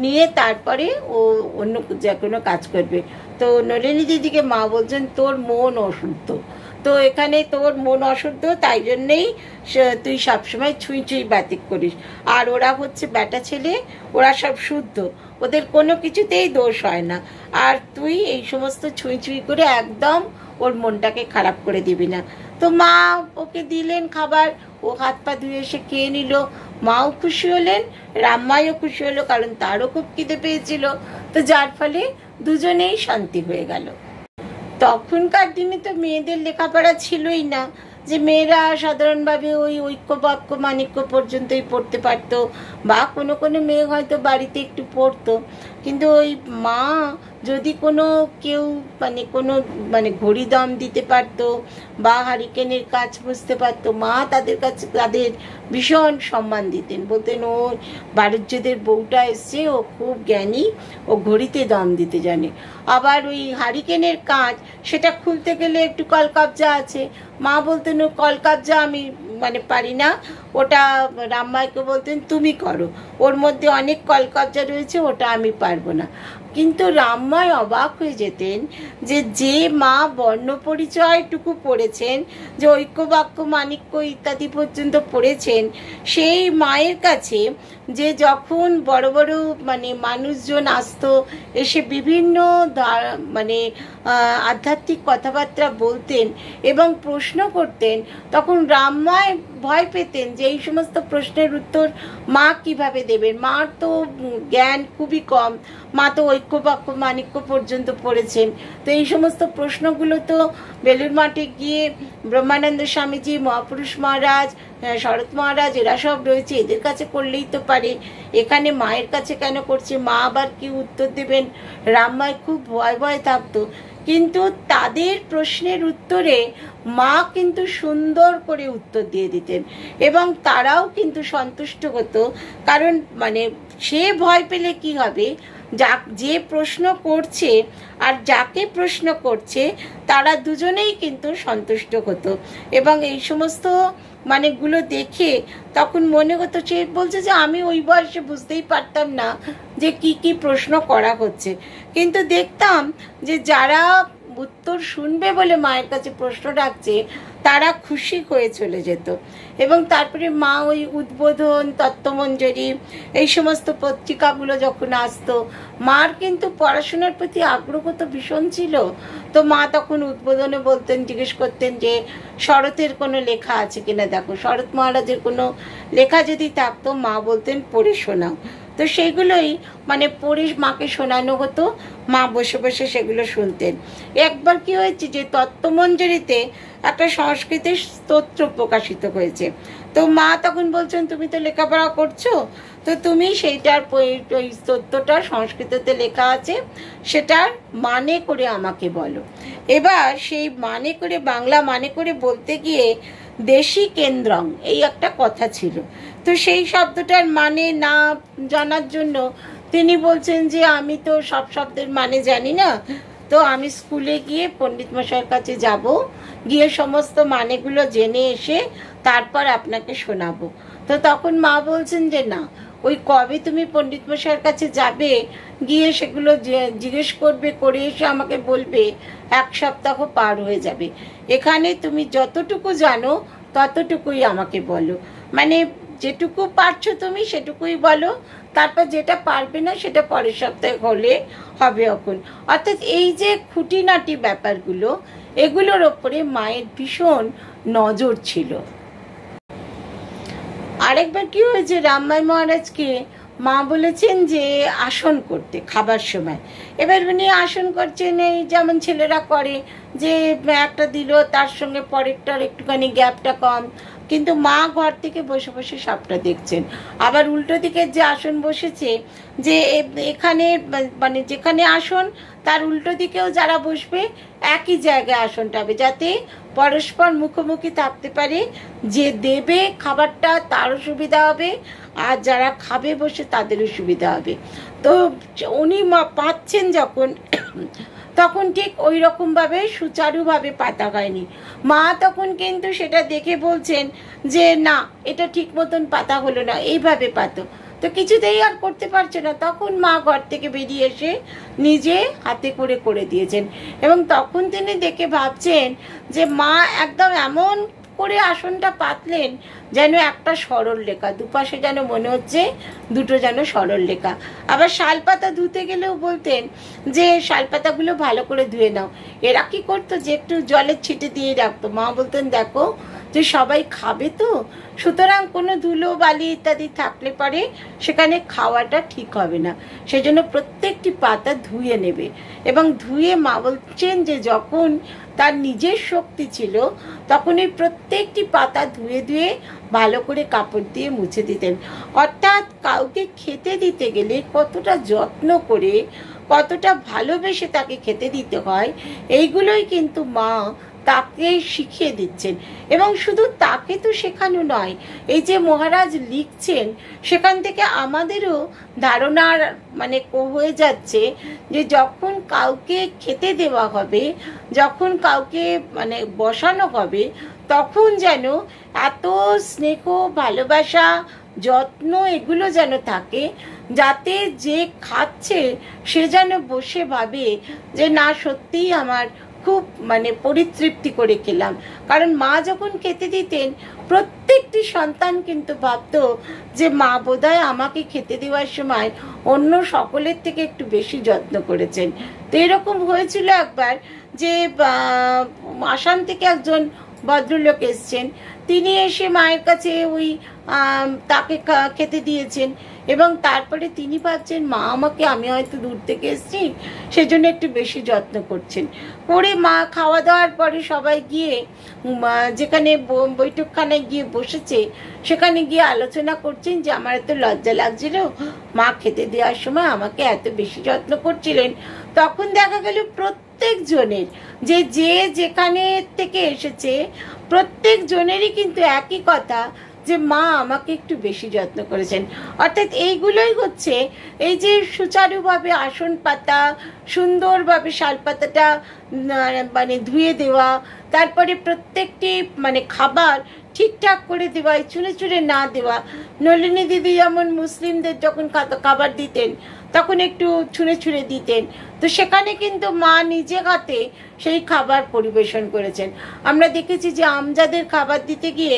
নিয়ে তারপরে ও অন্য যে কোনো কাজ করবে। তো নলিনী দিদিকে মা বলছেন তোর মন অশুদ্ধ, তো এখানে তোর মন অশুদ্ধ, তাই জন্যেই তুই সবসময় ছুঁই বাতিক করিস, আর ওরা হচ্ছে বেটা ছেলে, ওরা সব শুদ্ধ, ওদের কোনো কিছুতেই দোষ হয় না, আর তুই এই সমস্ত ছুঁই করে একদম ওর মনটাকে খারাপ করে দিবি না। তো মা ওকে দিলেন খাবার, ও হাত পা ধুয়ে এসে খেয়ে নিল, মাও খুশি হলেন, রামমাইও খুশি হলো, কারণ তারও খুব খিদে পেয়েছিল, তো যার ফলে দুজনেই শান্তি হয়ে গেল। তখনকার দিনে তো মেয়েদের লেখাপড়া ছিলই না, যে মেয়েরা সাধারণভাবে ওই ঐক্য বাক্য মাণিক্য পর্যন্তই পড়তে পারতো, বা কোনো মেয়ে হয়তো বাড়িতে একটু পড়তো, কিন্তু ওই মা যদি কেউ মানে ঘড়ি দম দিতে পারতো বা হারিকেনের কাজ বুঝতে পারতো, মা তাদের ভীষণ সম্মান দিতেন, বলতেন ও বাড়ির বউটা এসছে, ও খুব জ্ঞানী, ও ঘড়িতে দম দিতে জানে। আবার ওই হারিকেনের কাজ সেটা খুলতে গেলে একটু কলকবজা আছে, মা বলতেন ও কলকবজা আমি মানে পারি না, ওটা রামমাইকে বলতেন তুমি করো, ওর মধ্যে অনেক কলকবজা রয়েছে, ওটা আমি পারবো না। কিন্তু রামমাই অবাক হয়ে যেতেন যে মা বর্ণ পরিচয়টুকু পড়েছেন, যে ঐক্য বাক্য মাণিক্য ইত্যাদি পর্যন্ত পড়েছেন, সেই মায়ের কাছে যে যখন বড় বড় মানে মানুষজন আসতো, এসে বিভিন্ন মানে আধ্যাত্মিক কথাবার্তা বলতেন এবং প্রশ্ন করতেন, তখন রামমায় ভয় পেতেন যে এই সমস্ত প্রশ্নের উত্তর মা কিভাবে দেবেন। মার তো জ্ঞান খুবই কম, মা তো ঐক্যবাক্য মাণিক্য পর্যন্ত পড়েছেন। তো এই সমস্ত প্রশ্নগুলো তো বেলুর মাঠে গিয়ে ব্রহ্মানন্দ স্বামীজি, মহাপুরুষ মহারাজ, শরৎ মহারাজ এরা সব রয়েছে, এদের কাছে করলেই তো পারে, এখানে মায়ের কাছে কেন করছে, মা আবার কি উত্তর দেবেন। রামমায় খুব ভয় ভয় থাকতো, কিন্তু তাদের প্রশ্নের উত্তরে মা কিন্তু সুন্দর করে উত্তর দিয়ে দিতেন এবং তারাও কিন্তু সন্তুষ্ট হতো। কারণ মানে সে ভয় পেলে কি হবে, যে প্রশ্ন করছে আর যাকে প্রশ্ন করছে তারা দুজনেই কিন্তু সন্তুষ্ট হতো। এবং এই সমস্ত গুলো দেখে তখন মনে হতো, সে বলছে যে আমি ওই বয়সে বুঝতেই পারতাম না যে কি কি প্রশ্ন করা হচ্ছে, কিন্তু দেখতাম যে যারা উত্তর শুনবে বলে মায়ের কাছে প্রশ্ন রাখছে তারা খুশি হয়ে চলে যেত। এবং তারপরে মা ওই উদ্বোধন, তত্ত্বমঞ্জরি এই সমস্ত পত্রিকাগুলো যখন আসতো, মার কিন্তু পড়াশোনার প্রতি আগ্রহ তো ভীষণ ছিল। তো মা তখন উদ্বোধনে বলতেন, জিজ্ঞেস করতেন যে শরতের কোনো লেখা আছে কিনা, দেখো শরৎ মহারাজের কোনো লেখা যদি থাকতো মা বলতেন পড়ে শোনাও। তো সেগুলোই পড়ে মাকে শোনানো হতো, মা বসে বসে সেগুলো শুনতেন। একবার কি হয়েছে যে তত্ত্বমঞ্জরিতে একটা সংস্কৃতের স্তোত্র প্রকাশিত হয়েছে, তো মা তখন বলছেন তুমি তো লেখাপড়া করছো, তো তুমি সেইটার ওই স্তোত্রটা সংস্কৃততে লেখা আছে সেটার মানে করে আমাকে বলো। এবার সেই মানে করে, বাংলা মানে করে বলতে গিয়ে দেশি কেন্দ্রং এই একটা কথা ছিল, তো সেই শব্দটার মানে না জানার জন্য তিনি বলছেন যে আমি তো সব শব্দের মানে জানি না, তো আমি স্কুলে গিয়ে পণ্ডিত মশাইয়ের কাছে যাব, গিয়ে সমস্ত মানেগুলো জেনে এসে তারপর আপনাকে শোনাবো। তো তখন মা বলছেন যে না, ওই কবে তুমি পণ্ডিত মশাইয়ের কাছে যাবে, গিয়ে সেগুলো জিজ্ঞেস করবে, করে এসে আমাকে বলবে, 1 সপ্তাহ পার হয়ে যাবে। এখানে তুমি যতটুকু জানো ততটুকুই আমাকে বলো, যেটুকু পারছো তুমি সেটুকুই বলো, তারপর যেটা পারবে না সেটা পরের সপ্তাহে হলে হবে। এখন অর্থাৎ এই যে খুঁটিনাটি ব্যাপারগুলো, এগুলোর ওপরে মায়ের ভীষণ নজর ছিল। আরেকবার কি হয়েছে, রামমাই মহারাজকে মা বলেছেন যে আসন করতে খাবার সময়। এবার উনি আসন করছেন, এই যেমন ছেলেরা করে যে একটা দিল তার সঙ্গে পরেরটার একটুখানি গ্যাপটা কম, কিন্তু মা ঘর থেকে বসে বসে সবটা দেখছেন। আবার উল্টো দিকে যে আসন বসেছে, যে এখানে যেখানে আসন তার উল্টো দিকেও যারা বসবে একই জায়গায় আসনটা হবে, যাতে পরস্পর মুখোমুখি থাকতে পারে, যে দেবে খাবারটা তারও সুবিধা হবে আর যারা খাবে বসে তাদেরও সুবিধা হবে। তো উনি পাচ্ছেন যখন, তখন ঠিক ওই রকমভাবে সুচারুভাবে পাতা হয়নি। মা তখন কিন্তু সেটা দেখে বলছেন যে না, এটা ঠিক মতন পাতা হলো না, এইভাবে পাতো। তো কিছুতেই আর করতে পারছে না, তখন মা ঘর থেকে বেরিয়ে এসে নিজে হাতে করে করে দিয়েছেন। এবং তখন তিনি দেখে ভাবছেন যে মা একদম এমন করে আসনটা পাতলেন যেন একটা সরল লেখা, দুপাশে যেন মনে হচ্ছে দুটো যেন সরল লেখা। আবার শালপাতা ধুতে গেলেও বলতেন যে শালপাতাগুলো ভালো করে ধুয়ে নাও। এরা কি করতো যে একটু জলের ছিটে দিয়ে রাখতো, মা বলতেন দেখো যে সবাই খাবে, তো সুতরাং কোনো ধুলো বালি ইত্যাদি থাকলে পরে সেখানে খাওয়াটা ঠিক হবে না, সেজন্য প্রত্যেকটি পাতা ধুয়ে নেবে। এবং ধুয়ে মা বলছেন যে যখন তার নিজের শক্তি ছিল তখন এই প্রত্যেকটি পাতা ধুয়ে ধুয়ে ভালো করে কাপড় দিয়ে মুছে দিতেন। অর্থাৎ কাউকে খেতে দিতে গেলে কতটা যত্ন করে, কতটা ভালোবেসে তাকে খেতে দিতে হয়, এইগুলোই কিন্তু মা তাকে শিখিয়ে দিচ্ছেন। এবং শুধু তাকে তো শেখানো নয়, এই যে মহারাজ লিখছেন সেখান থেকে আমাদেরও ধারণার হয়ে যাচ্ছে যে যখন কাউকে খেতে দেওয়া হবে, যখন কাউকে বসানো হবে, তখন যেন এত স্নেহ, ভালোবাসা, যত্ন এগুলো যেন থাকে, যাতে যে খাচ্ছে সে যেন বসে ভাবে যে না, সত্যিই আমার খুব মানে পরিতৃপ্তি করে খেলাম। কারণ মা যখন খেতে দিতেন প্রত্যেকটি সন্তান কিন্তু ভাবতো যে মা বোধহয় আমাকে খেতে দেওয়ার সময় অন্য সকলের থেকে একটু বেশি যত্ন করেছেন। তো এরকম হয়েছিল একবার যে আসাম থেকে একজন ভদ্রলোক এসছেন, তিনি এসে মায়ের কাছে ওই তাকে খেতে দিয়েছেন এবং তারপরে তিনি ভাবছেন মা আমাকে, আমি হয়তো দূর থেকে এসেছি সেজন্য একটু বেশি যত্ন করছেন। করে মা খাওয়া দাওয়ার পরে সবাই গিয়ে যেখানে বৈঠকখানায় গিয়ে বসেছে সেখানে গিয়ে আলোচনা করছেন যে আমার এত লজ্জা লাগছিল, মা খেতে দেওয়ার সময় আমাকে এত বেশি যত্ন করছিলেন। তখন দেখা গেল প্রত্যেক জনের যে যেখানে থেকে এসেছে প্রত্যেক জনেরই কিন্তু একই কথা যে মা আমাকে একটু বেশি যত্ন করেছেন। অর্থাৎ এইগুলোই হচ্ছে এই যে সুচারুভাবে আসন পাতা, সুন্দরভাবে শালপাতাটা মানে ধুয়ে দেওয়া, তারপরে প্রত্যেকটি মানে খাবার ঠিকঠাক করে দেওয়া, চুনে চুনে না দেওয়া। নলিনী দিদি যেমন মুসলিমদের যখন খাবার দিতেন তখন একটু ছুঁড়ে ছুঁড়ে দিতেন, তো সেখানে কিন্তু মা নিজে হাতে সেই খাবার পরিবেশন করেছেন। আমরা দেখেছি যে আমজাদের খাবার দিতে গিয়ে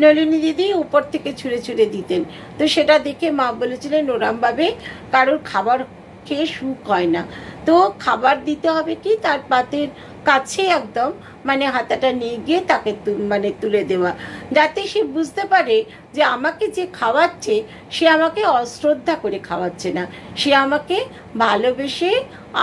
নলিনী দিদি উপর থেকে ছুঁড়ে ছুঁড়ে দিতেন, তো সেটা দেখে মা বলেছিলেন ওরমভাবে কারোর খাবার খেয়ে সুখ হয় না। তো খাবার দিতে হবে কি তার পাতের কাছে একদম মানে হাতাটা নিয়ে গিয়ে তাকে মানে তুলে দেওয়া, যাতে সে বুঝতে পারে যে আমাকে যে খাওয়াচ্ছে সে আমাকে অশ্রদ্ধা করে খাওয়াচ্ছে না, সে আমাকে ভালোবেসে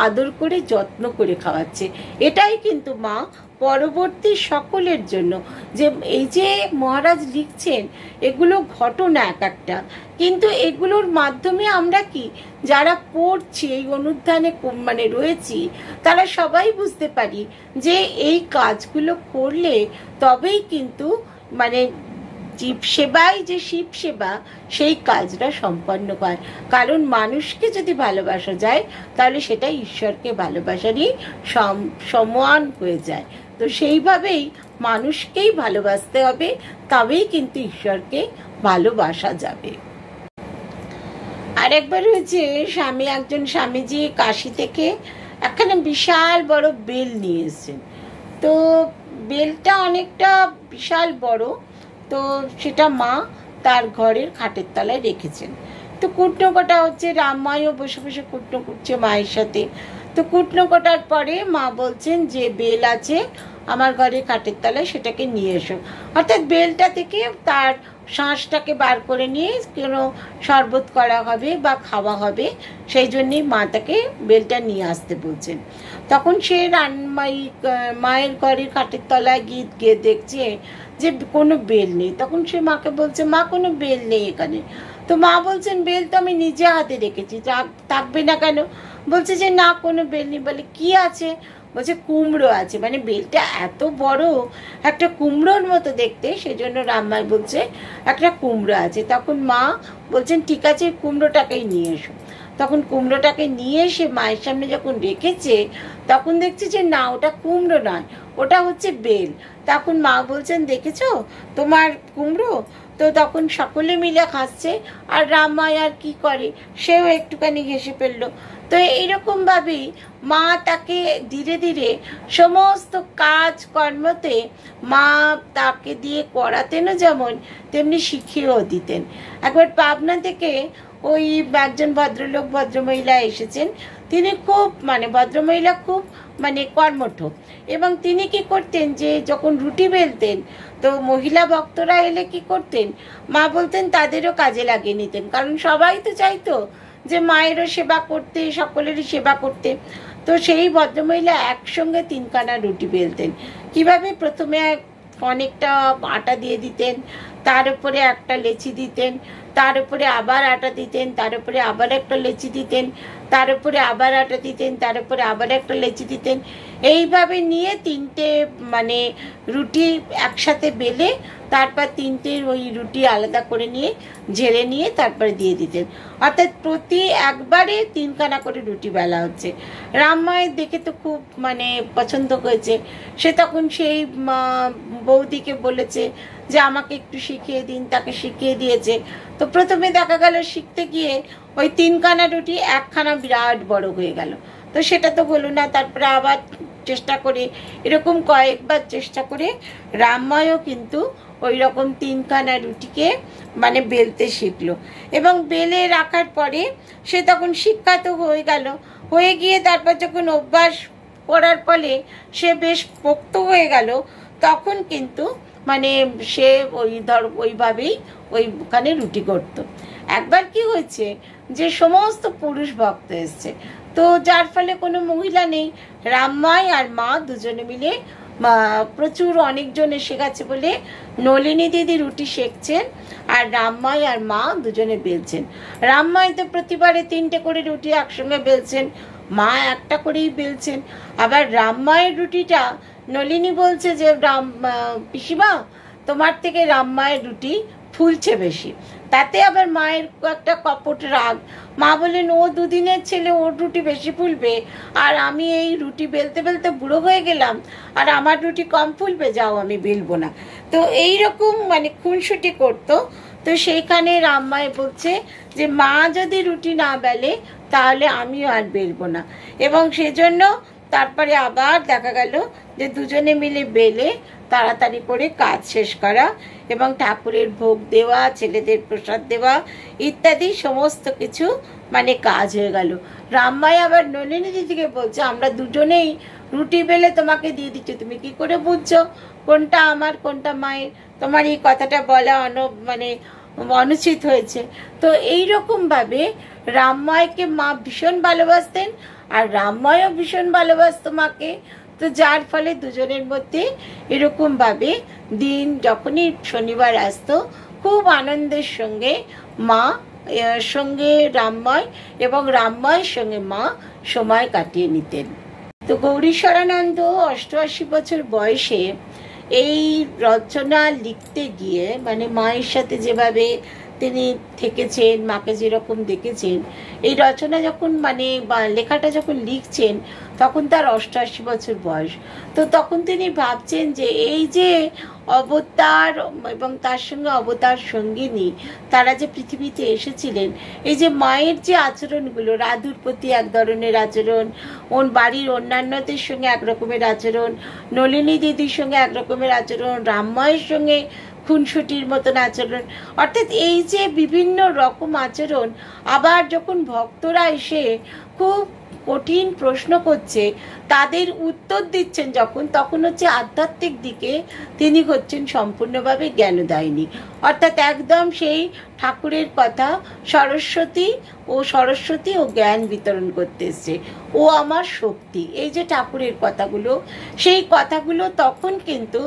আদর করে যত্ন করে খাওয়াচ্ছে। এটাই কিন্তু মা পরবর্তী সকলের জন্য যে এই যে মহারাজ লিখছেন এগুলো ঘটনা এক একটা, কিন্তু এগুলোর মাধ্যমে আমরা কি যারা পড়ছি এই অনুধ্যানে মানে রয়েছি তারা সবাই বুঝতে পারি যে এই কাজগুলো করলে তবেই কিন্তু মানে জীব সেবাই যে শিব সেবা সেই কাজটা সম্পন্ন হয়। কারণ মানুষকে যদি ভালোবাসা যায় তাহলে সেটা ঈশ্বরকে ভালোবাসারই সমান হয়ে যায়। তো সেইভাবেই মানুষকেই ভালোবাসতে হবে, তবেই কিন্তু ঈশ্বরকে ভালোবাসা যাবে। আরেকবার হয়েছে একজন স্বামীজি কাশি থেকে একখানে বিশাল বড় বেল নিয়ে এসেছেন। তো বেলটা অনেকটা বিশাল বড়, তো সেটা মা তার ঘরের খাটের তলায় রেখেছেন। তো কুটনো কাটা হচ্ছে, রামমাইও বসে বসে কুটনো কুটছে মায়ের সাথে। তো কুটনো কাটার পরে মা বলছেন যে বেল আছে আমার ঘরে খাটের তলায়, সেটাকে নিয়ে এসো। অর্থাৎ বেলটা থেকে তার শাঁসটাকে বার করে নিয়ে কোনো শরবত করা হবে বা খাওয়া হবে, সেই জন্যেই মা তাকে বেলটা নিয়ে আসতে বলছেন। তখন সে মায়ের ঘরের খাটের তলায় গিয়ে দেখছে যে কোনো বেল নেই। তখন সে মাকে বলছে মা কোনো বেল নেই এখানে। তো মা বলছেন বেল তো আমি নিজে হাতে রেখেছি, থাকবে না কেন? বলছে যে না কোনো বেল নেই। বলে কি আছে? বলছে কুমড়ো আছে। মানে বেলটা এত বড়, একটা কুমড়োর মতো দেখতে, সেজন্য রামমাই বলছে একটা কুমড়ো আছে। তখন মা বলছেন ঠিক আছে কুমড়োটাকেই নিয়ে এসো। তখন কুমড়োটাকে নিয়ে এসে মায়ের সামনে যখন রেখেছে তখন দেখছে যে না ওটা কুমড়ো নয়, ওটা হচ্ছে বেল। তখন মা বলছেন দেখেছো তোমার কুমড়ো? তো তখন সকলে মিলে হাসছে, আর রামমাই আর কি করে, সেও একটুখানি হেসে ফেললো। তো এইরকমভাবেই মা তাকে ধীরে ধীরে সমস্ত কাজ কর্মতে মা তাকে দিয়ে করাতেনও যেমন তেমনি শিখিয়েও দিতেন। একবার পাবনা থেকে ওই একজন ভদ্রমহিলা এসেছেন। তিনি খুব মানে ভদ্রমহিলা, খুব মানে কর্মঠ, এবং তিনি কি করতেন যে যখন রুটি বেলতেন তো মহিলা ভক্তরা এলে কি করতেন, মা বলতেন তাদেরও কাজে লাগিয়ে নিতেন। কারণ সবাই তো চাইতো যে মায়েরও সেবা করতে, সকলেরই সেবা করতে। তো সেই ভদ্রমহিলা একসঙ্গে 3 খানা রুটি বেলতেন। কিভাবে? প্রথমে অনেকটা আটা দিয়ে দিতেন, তার উপরে একটা লেচি দিতেন, তার উপরে আবার আটা দিতেন, তার উপরে আবার একটা লেচি দিতেন, তার উপরে আবার আটা দিতেন, তার উপরে আবার একটা লেচি দিতেন। এইভাবে নিয়ে 3টে মানে রুটি একসাথে বেলে তারপর 3টে ওই রুটি আলাদা করে নিয়ে ঝেড়ে নিয়ে তারপরে দিয়ে দিতেন। অর্থাৎ প্রতি একবারে 3 খানা করে রুটি বেলা হচ্ছে। রামমায়ের দেখে তো খুব মানে পছন্দ হয়েছে। সে তখন সেই বৌদিকে বলেছে যে আমাকে একটু শিখিয়ে দিন, তাকে শিখিয়ে দিয়েছে। তো প্রথমে দেখা গেল শিখতে গিয়ে ওই 3 খানা রুটি 1 খানা বিরাট বড় হয়ে গেল, তো সেটা তো হলো না। তারপরে আবার চেষ্টা করে, এরকম কয়েকবার চেষ্টা করে রামময়ও কিন্তু ওই রকম 3খানা রুটিকে মানে বেলতে শিখলো। এবং বেলে রাখার পরে সে তখন শিক্ষা তো হয়ে গেল, হয়ে গিয়ে তারপর যখন অভ্যাস করার ফলে সে বেশ পোক্ত হয়ে গেল, তখন কিন্তু মানে সে ওইভাবেই ওইখানে রুটি করতো। একবার কি হয়েছে যে সমস্ত পুরুষ ভক্ত এসছে, তো যার ফলে কোনো মহিলা নেই, রামময় আর মা দুজনে মিলে প্রচুর অনেকজন এসে গেছে বলে নলিনী দিদি রুটি সেঁকছেন আর রামময় আর মা দুজনে বেলছেন। রামময় তো প্রতিবারে 3টে করে রুটি একসঙ্গে বেলছেন, মা একটা করেই বেলছেন। আবার রামময়ের রুটিটা নলিনী বলছে যে পিসিমা তোমার থেকে রামময়ের রুটি ফুলছে বেশি। তাতে আবার মায়ের একটা কপট রাগ, মা বলেন ও দুদিনের ছেলে, ওর রুটি বেশি ফুলবে, আর আমি এই রুটি বেলতে বেলতে বুড়ো হয়ে গেলাম, আর আমার রুটি কম ফুলবে, যাও আমি বেলবো না। তো এইরকম মানে খুনসুটি করতো। তো সেইখানে রামময় বলছে যে মা যদি রুটি না বেলে তাহলে আমিও আর বেলবো না। এবং সেজন্য তারপরে আবার দেখা গেল যে দুজনে মিলে বেলে তাড়াতাড়ি করে কাজ শেষ করা এবং ঠাকুরের ভোগ দেওয়া, ছেলেদের প্রসাদ দেওয়া ইত্যাদি সমস্ত কিছু মানে কাজ হয়ে গেল। রামময় আবার নলিনী দিদিকে বলছে আমরা দুজনেই রুটি বেলে তোমাকে দিয়ে দিচ্ছি, তুমি কি করে বুঝছো কোনটা আমার কোনটা মায়ের? তোমার এই কথাটা বলা মানে অনুচিত হয়েছে। তো এইরকমভাবে রামময়কে মা ভীষণ ভালোবাসতেন আর রামময়ও ভীষণ ভালোবাসতো মাকে। তো যার ফলে দুজনের মধ্যে এরকমভাবে দিন যখনই শনিবার আসতো খুব আনন্দের সঙ্গে মা সঙ্গে রামময় এবং রামময়ের সঙ্গে মা সময় কাটিয়ে নিতেন। তো গৌরীশ্বরানন্দ 88 বছর বয়সে এই রচনা লিখতে গিয়ে মানে মায়ের সাথে যেভাবে তিনি থেকেছেন, মাকে যেরকম দেখেছেন, এই রচনা যখন মানে লেখাটা যখন লিখছেন তখন তার 88 বছর বয়স। তো তখন তিনি ভাবছেন যে এই যে অবতার এবং তার সঙ্গে অবতার সঙ্গিনী তারা যে পৃথিবীতে এসেছিলেন, এই যে মায়ের যে আচরণগুলো, রাধুর প্রতি এক ধরনের আচরণ, ওর বাড়ির অন্যান্যদের সঙ্গে এক রকমের আচরণ, নলিনী দিদির সঙ্গে এক রকমের আচরণ, রামময়ের সঙ্গে খুনসুটির মতন আচরণ, অর্থাৎ এই যে বিভিন্ন রকম আচরণ, আবার যখন ভক্তরা এসে খুব কঠিন প্রশ্ন করছে তাদের উত্তর দিচ্ছেন যখন, তখন হচ্ছে আধ্যাত্মিক দিকে তিনি হচ্ছেন সম্পূর্ণভাবে জ্ঞানদায়িনী। অর্থাৎ একদম সেই ঠাকুরের কথা সরস্বতী ও জ্ঞান বিতরণ করতে এসছে, ও আমার শক্তি, এই যে ঠাকুরের কথাগুলো, সেই কথাগুলো তখন কিন্তু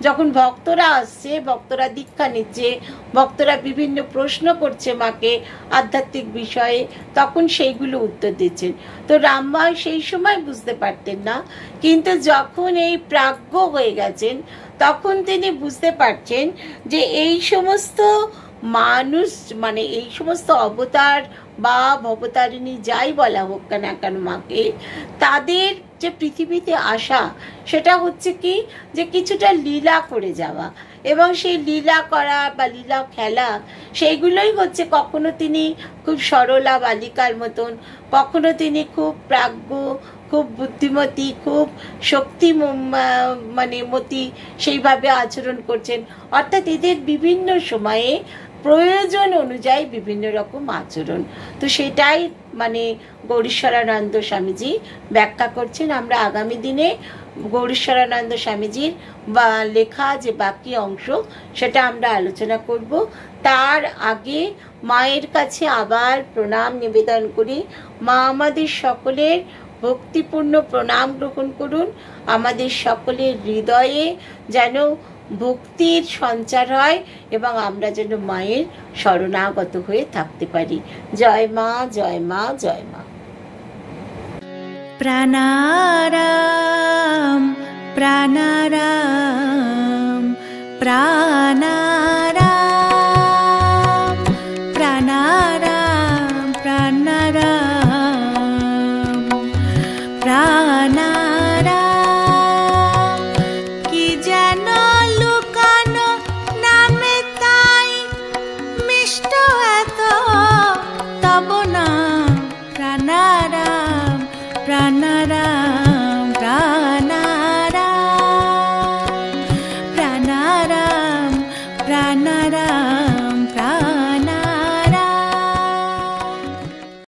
যখন ভক্তরা আসছে, ভক্তরা দীক্ষা নিচ্ছে, ভক্তরা বিভিন্ন প্রশ্ন করছে মাকে আধ্যাত্মিক বিষয়ে, তখন সেইগুলো উত্তর দিচ্ছেন। তো রামময় সেই সময় বুঝতে পারতেন না, কিন্তু যখন এই প্রাজ্ঞ হয়ে গেছেন তখন তিনি বুঝতে পারছেন যে এই সমস্ত মানুষ মানে এই সমস্ত অবতার বা ভবতারিণী যাই বলা হোক না কেন মাকে, তাদের যে পৃথিবীতে আসা সেটা হচ্ছে কি যে কিছুটা লীলা করে যাওয়া, এবং সেই লীলা করা বা লীলা খেলা সেইগুলোই হচ্ছে কখনো তিনি খুব সরলা বালিকার মতন, কখনো তিনি খুব প্রাজ্ঞ, খুব বুদ্ধিমতী, খুব শক্তি মানে মতি সেইভাবে আচরণ করছেন। অর্থাৎ এদের বিভিন্ন সময়ে প্রয়োজন অনুযায়ী বিভিন্ন রকম আচরণ। তো সেটাই মানে গৌরীশ্বরানন্দ স্বামীজি ব্যাখ্যা করছেন। আমরা আগামী দিনে গৌরীশ্বরানন্দ স্বামীজির বা লেখা যে বাকি অংশ সেটা আমরা আলোচনা করব। তার আগে মায়ের কাছে আবার প্রণাম নিবেদন করি। মা আমাদের সকলের ভক্তিপূর্ণ প্রণাম গ্রহণ করুন। আমাদের সকলের হৃদয়ে যেন ভক্তির সঞ্চার হয় এবং আমরা যেন মায়ের শরণাগত হয়ে থাকতে পারি। জয় মা, জয় মা, জয় মা। প্রাণারাম প্রাণারাম প্রাণা